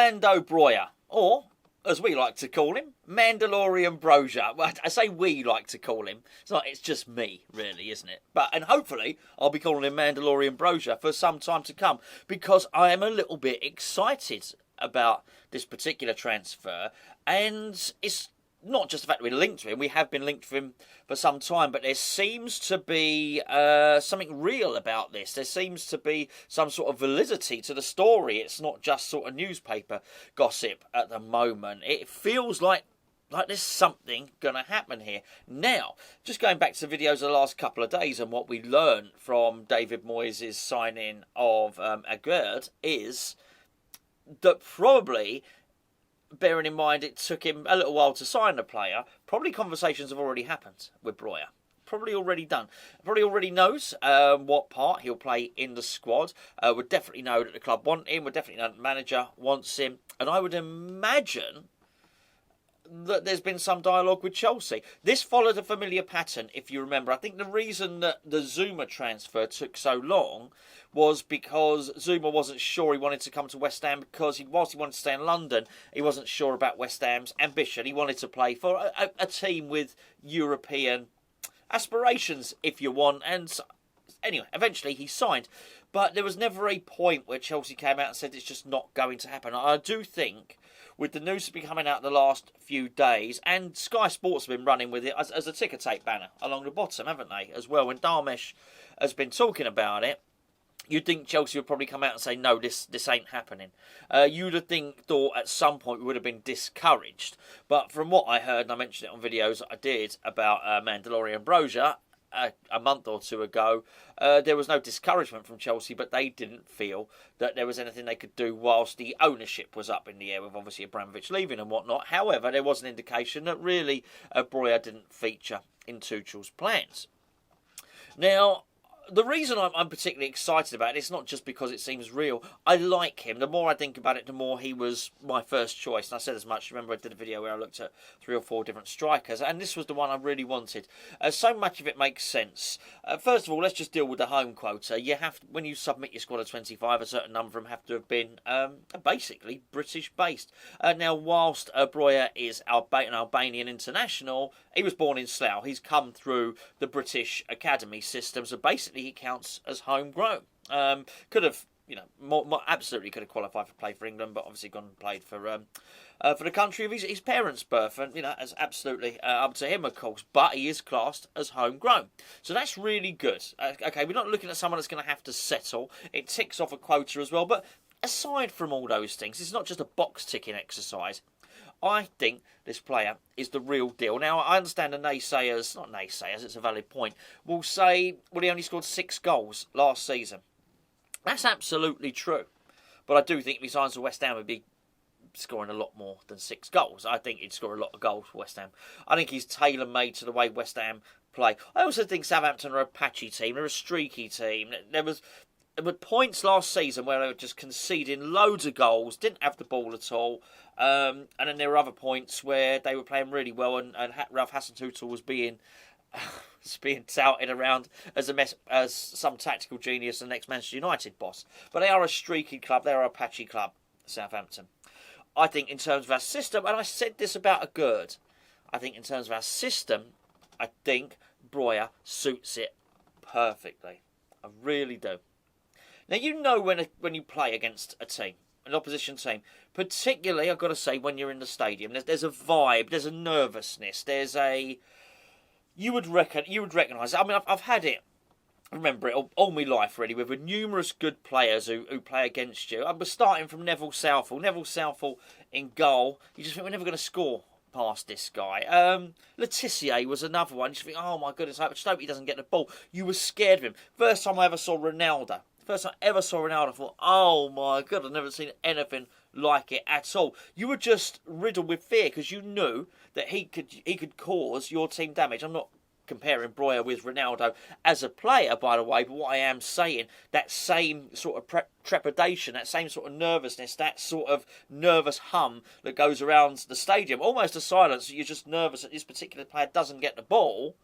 Armando Broja, or, as we like to call him, Mandalorian Broja. Well, I say we like to call him. It's just me, really, isn't it? And hopefully I'll be calling him Mandalorian Broja for some time to come, because I am a little bit excited about this particular transfer, and it's not just the fact we're linked to him. We have been linked to him for some time, but there seems to be something real about this. There seems to be some sort of validity to the story. It's not just sort of newspaper gossip at the moment. It feels like there's something going to happen here. Now, just going back to the videos of the last couple of days and what we learned from David Moyes' signing of Agüerd is that probably, bearing in mind it took him a little while to sign the player, probably conversations have already happened with Broja. Probably already done. Probably already knows what part he'll play in the squad. Would definitely know that the club want him. Would definitely know that the manager wants him. And I would imagine that there's been some dialogue with Chelsea. This followed a familiar pattern, if you remember. I think the reason that the Zuma transfer took so long was because Zuma wasn't sure he wanted to come to West Ham, because whilst he wanted to stay in London, he wasn't sure about West Ham's ambition. He wanted to play for a team with European aspirations, if you want. And so, anyway, eventually he signed. But there was never a point where Chelsea came out and said it's just not going to happen. I do think, with the news to be coming out the last few days, and Sky Sports have been running with it as a ticker tape banner along the bottom, haven't they, as well? When Darmesh has been talking about it, you'd think Chelsea would probably come out and say, no, this ain't happening. You'd have thought at some point we would have been discouraged. But from what I heard, and I mentioned it on videos that I did about Mandalorian Broja a month or two ago, there was no discouragement from Chelsea, but they didn't feel that there was anything they could do whilst the ownership was up in the air, with obviously Abramovich leaving and whatnot. However, there was an indication that really Broja didn't feature in Tuchel's plans. Now, the reason I'm particularly excited about it, it's not just because it seems real. I like him. The more I think about it, the more he was my first choice. And I said as much. Remember, I did a video where I looked at 3 or 4 different strikers, and this was the one I really wanted. So much of it makes sense. First of all, let's just deal with the home quota. You have to, when you submit your squad of 25, a certain number of them have to have been basically British-based. Now, whilst Broja is an Albanian international, he was born in Slough. He's come through the British academy system, so basically he counts as homegrown. Could have, absolutely could have qualified to play for England, but obviously gone and played for the country of his parents' birth, and as absolutely up to him, of course. But he is classed as homegrown, so that's really good. Okay, we're not looking at someone that's going to have to settle. It ticks off a quota as well. But aside from all those things, it's not just a box ticking exercise. I think this player is the real deal. Now, I understand the naysayers, not naysayers, it's a valid point, will say, well, he only scored 6 goals last season. That's absolutely true. But I do think if he signs for West Ham, he'd be scoring a lot more than 6 goals. I think he'd score a lot of goals for West Ham. I think he's tailor-made to the way West Ham play. I also think Southampton are a patchy team. They're a streaky team. There were points last season where they were just conceding loads of goals, didn't have the ball at all. And then there were other points where they were playing really well, and Ralph Hasenhüttl was being touted around as some tactical genius and next Manchester United boss. But they are a streaky club. They are a patchy club, Southampton. I think in terms of our system, and I said this about Agüerd, I think in terms of our system, I think Broja suits it perfectly. I really do. Now, when you play against a team, an opposition team, particularly, I've got to say, when you're in the stadium, there's a vibe, there's a nervousness, you would recognise it. I mean, I've had it, I remember it all my life, really, with numerous good players who play against you. I was starting from Neville Southall in goal. You just think, we're never going to score past this guy. Letitia was another one. You just think, oh my goodness, I just hope he doesn't get the ball. You were scared of him. First time I ever saw Ronaldo, I thought, oh my God, I've never seen anything like it at all. You were just riddled with fear because you knew that he could cause your team damage. I'm not comparing Broja with Ronaldo as a player, by the way, but what I am saying, that same sort of trepidation, that same sort of nervousness, that sort of nervous hum that goes around the stadium, almost a silence, you're just nervous that this particular player doesn't get the ball.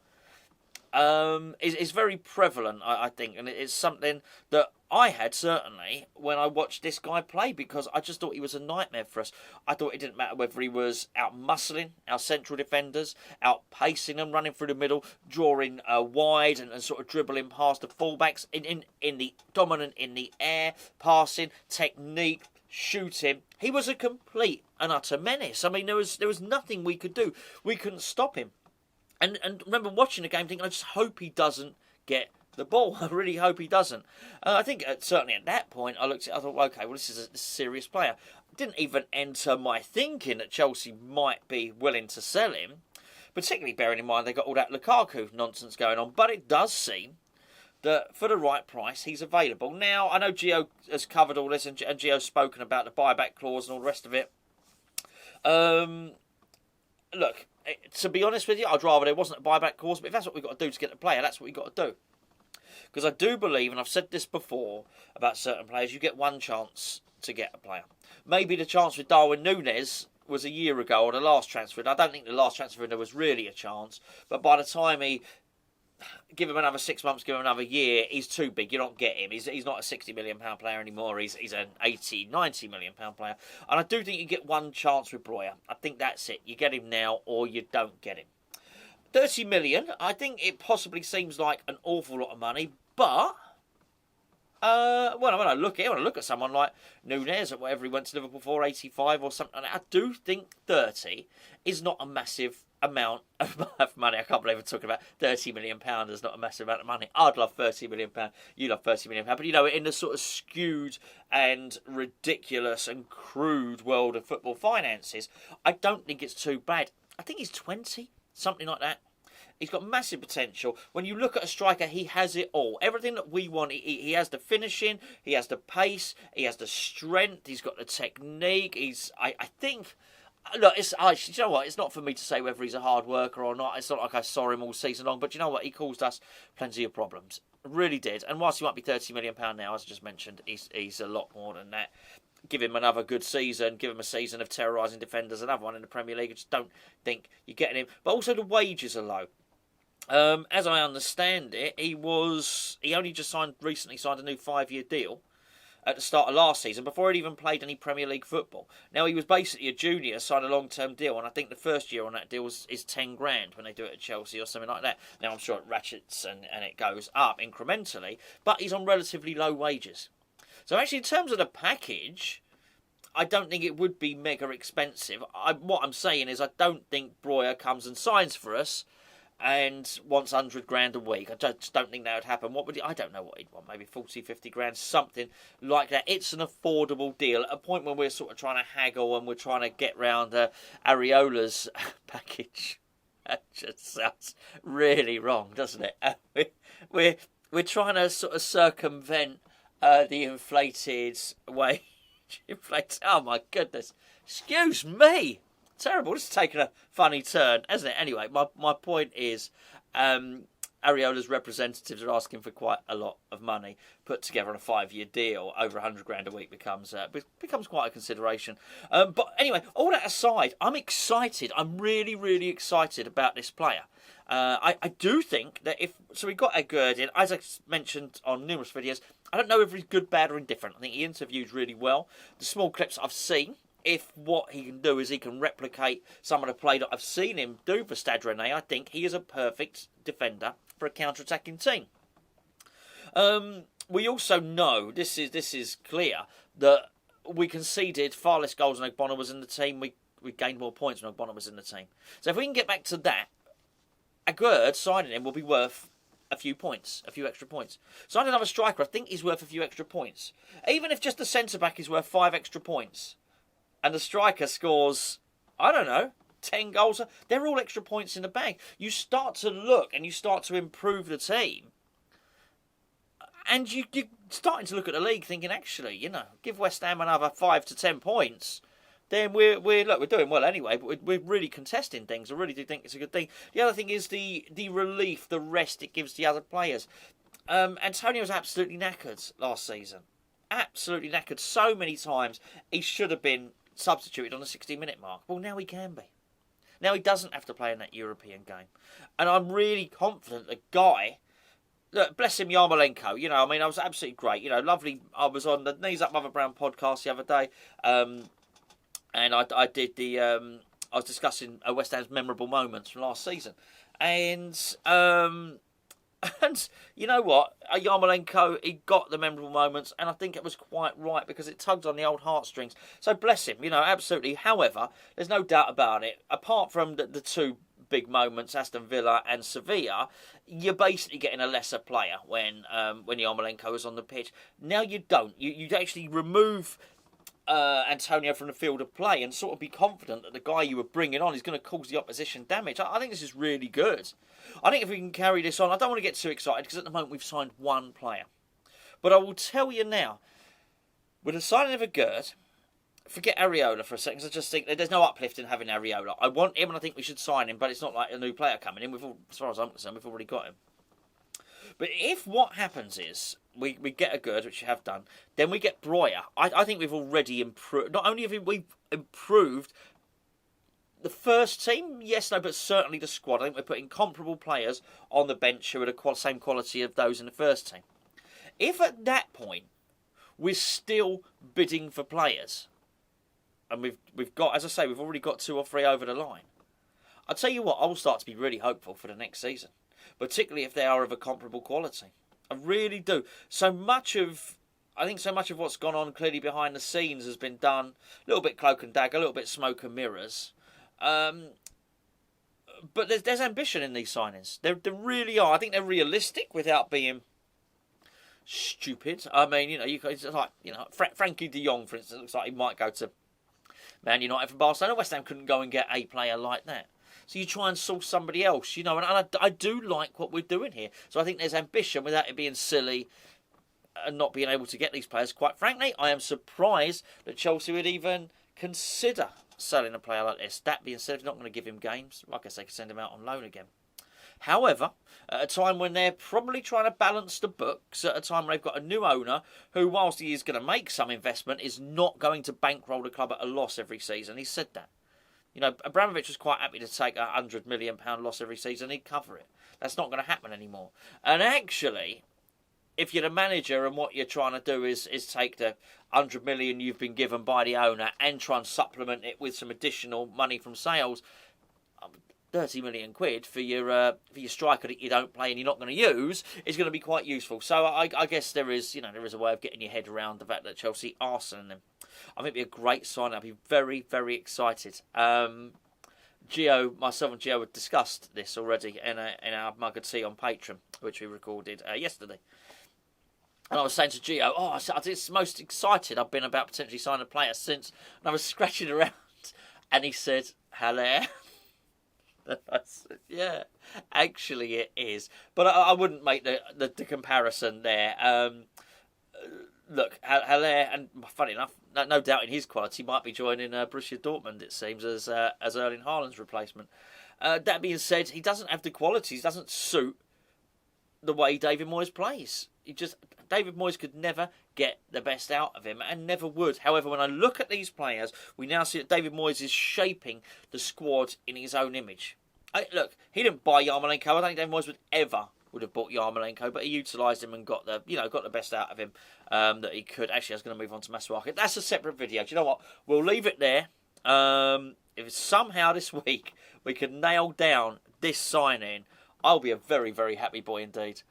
is very prevalent, I think, and it's something that I had certainly when I watched this guy play, because I just thought he was a nightmare for us. I thought it didn't matter whether he was out muscling our central defenders, out pacing them, running through the middle, drawing wide and sort of dribbling past the fullbacks, in the dominant in the air, passing, technique, shooting. He was a complete and utter menace. I mean, there was nothing we could do. We couldn't stop him. And remember watching the game thinking, I just hope he doesn't get the ball. I really hope he doesn't. I think certainly at that point I looked at it, I thought, okay, well, this is a serious player. Didn't even enter my thinking that Chelsea might be willing to sell him, particularly bearing in mind they got all that Lukaku nonsense going on. But it does seem that for the right price he's available. Now, I know Gio has covered all this, and Gio's spoken about the buyback clause and all the rest of it. Look, to be honest with you, I'd rather there wasn't a buyback clause, but if that's what we've got to do to get the player, that's what we've got to do. Because I do believe, and I've said this before about certain players, you get one chance to get a player. Maybe the chance with Darwin Núñez was a year ago, or the last transfer. I don't think the last transfer window was really a chance, but by the time give him another 6 months, give him another year, he's too big. You don't get him. He's not a £60 million player anymore. He's an £80, £90 million player. And I do think you get one chance with Broja. I think that's it. You get him now or you don't get him. 30 million, I think it possibly seems like an awful lot of money, but when I look at someone like Núñez at whatever he went to Liverpool for, 85 or something like that, I do think 30 is not a massive amount of money. I can't believe I'm talking about £30 million is not a massive amount of money. I'd love £30 million. You love £30 million. But, in the sort of skewed and ridiculous and crude world of football finances, I don't think it's too bad. I think he's 20, something like that. He's got massive potential. When you look at a striker, he has it all. Everything that we want. He has the finishing, he has the pace, he has the strength, he's got the technique. I think... Look, you know what? It's not for me to say whether he's a hard worker or not. It's not like I saw him all season long. But you know what? He caused us plenty of problems. Really did. And whilst he might be £30 million now, as I just mentioned, he's a lot more than that. Give him another good season. Give him a season of terrorising defenders. Another one in the Premier League. I just don't think you're getting him. But also the wages are low. As I understand it, he only just recently signed a new 5-year deal at the start of last season, before he'd even played any Premier League football. Now, he was basically a junior, signed a long-term deal, and I think the first year on that deal is 10 grand when they do it at Chelsea or something like that. Now, I'm sure it ratchets and it goes up incrementally, but he's on relatively low wages. So actually, in terms of the package, I don't think it would be mega expensive. What I'm saying is I don't think Broja comes and signs for us and wants 100 grand a week. I just don't think that would happen. I don't know what he'd want, maybe 40, 50 grand, something like that. It's an affordable deal at a point when we're sort of trying to haggle and we're trying to get round Areola's package. That just sounds really wrong, doesn't it? We're trying to sort of circumvent the inflated wage. Oh my goodness. Excuse me. Terrible. This has taken a funny turn, hasn't it? Anyway, my point is Areola's representatives are asking for quite a lot of money put together on a 5-year deal. Over 100 grand a week becomes quite a consideration. But anyway, all that aside, I'm excited. I'm really, really excited about this player. I do think that we got Edgard in, as I mentioned on numerous videos. I don't know if he's good, bad or indifferent. I think he interviewed really well. The small clips I've seen, if what he can do is he can replicate some of the play that I've seen him do for Stade Rennais, I think he is a perfect defender for a counter-attacking team. We also know, this is clear, that we conceded far less goals when Ogbonna was in the team. We gained more points when Ogbonna was in the team. So if we can get back to that, Edgard signing him will be worth a few points, a few extra points. Signing another striker, I think he's worth a few extra points. Even if just the centre-back is worth 5 extra points, and the striker scores, I don't know, 10 goals, they're all extra points in the bag. You start to look and you start to improve the team. And you're starting to look at the league thinking, actually, give West Ham another 5 to 10 points. Then we're doing well anyway, but we're really contesting things. I really do think it's a good thing. The other thing is the relief, the rest it gives the other players. Antonio was absolutely knackered last season. Absolutely knackered so many times. He should have been substituted on the 60-minute mark. Well, now he can be. Now he doesn't have to play in that European game. And I'm really confident the guy, look, bless him, Yarmolenko, you know, I mean, I was absolutely great, you know, lovely. I was on the Knees Up Mother Brown podcast the other day, and I did the, I was discussing West Ham's memorable moments from last season. And you know what? Yarmolenko, he got the memorable moments, and I think it was quite right because it tugged on the old heartstrings. So bless him, you know, absolutely. However, there's no doubt about it. Apart from the two big moments, Aston Villa and Sevilla, you're basically getting a lesser player when Yarmolenko is on the pitch. Now you don't. You actually remove Antonio from the field of play and sort of be confident that the guy you were bringing on is going to cause the opposition damage. I think this is really good. I think if we can carry this on, I don't want to get too excited because at the moment we've signed one player. But I will tell you now, with the signing of a Gerd, forget Areola for a second, because I just think there's no uplift in having Areola. I want him and I think we should sign him, but it's not like a new player coming in. As far as I'm concerned, we've already got him. But if what happens is we get a Gerd, which you have done, then we get Broja, I think we've already improved. Not only have we improved the first team, yes, no, but certainly the squad. I think we're putting comparable players on the bench who are the same quality of those in the first team. If at that point we're still bidding for players, and we've got, as I say, we've already got 2 or 3 over the line, I'll tell you what, I will start to be really hopeful for the next season, particularly if they are of a comparable quality. I really do. I think so much of what's gone on clearly behind the scenes has been done a little bit cloak and dagger, a little bit smoke and mirrors. But there's ambition in these signings. There really are. I think they're realistic without being stupid. I mean, you know, it's like, you know, Frankie de Jong, for instance, looks like he might go to Man United from Barcelona. West Ham couldn't go and get a player like that. So you try and source somebody else, you know, and I do like what we're doing here. So I think there's ambition without it being silly and not being able to get these players. Quite frankly, I am surprised that Chelsea would even consider selling a player like this. That being said, if you're not going to give him games, I guess they could send him out on loan again. However, at a time when they're probably trying to balance the books, at a time when they've got a new owner who, whilst he is going to make some investment, is not going to bankroll the club at a loss every season. He said that. You know, Abramovich was quite happy to take £100 million loss every season. He'd cover it. That's not going to happen anymore. And actually, if you're the manager and what you're trying to do is take the 100 million you've been given by the owner and try and supplement it with some additional money from sales, 30 million quid for your striker that you don't play and you're not going to use is going to be quite useful. So I guess there is a way of getting your head around the fact that Chelsea are selling them. I think it'd be a great sign. I'd be very, very excited. Myself and Gio had discussed this already in our mug of tea on Patreon, which we recorded yesterday. And I was saying to Gio, I said, it's the most excited I've been about potentially signing a player since. And I was scratching around. And he said, hello. I said, yeah, actually it is. But I wouldn't make the comparison there. Look, Haller, and funny enough, no doubt in his quality, might be joining Borussia Dortmund, it seems, as Erling Haaland's replacement. That being said, he doesn't have the qualities, doesn't suit the way David Moyes plays. David Moyes could never get the best out of him and never would. However, when I look at these players, we now see that David Moyes is shaping the squad in his own image. Look, he didn't buy Yarmolenko. I don't think David Moyes would have bought Yarmolenko, but he utilised him and got the best out of him that he could. Actually, I was going to move on to Masuaku. That's a separate video. Do you know what? We'll leave it there. If somehow this week we can nail down this signing, I'll be a very, very happy boy indeed.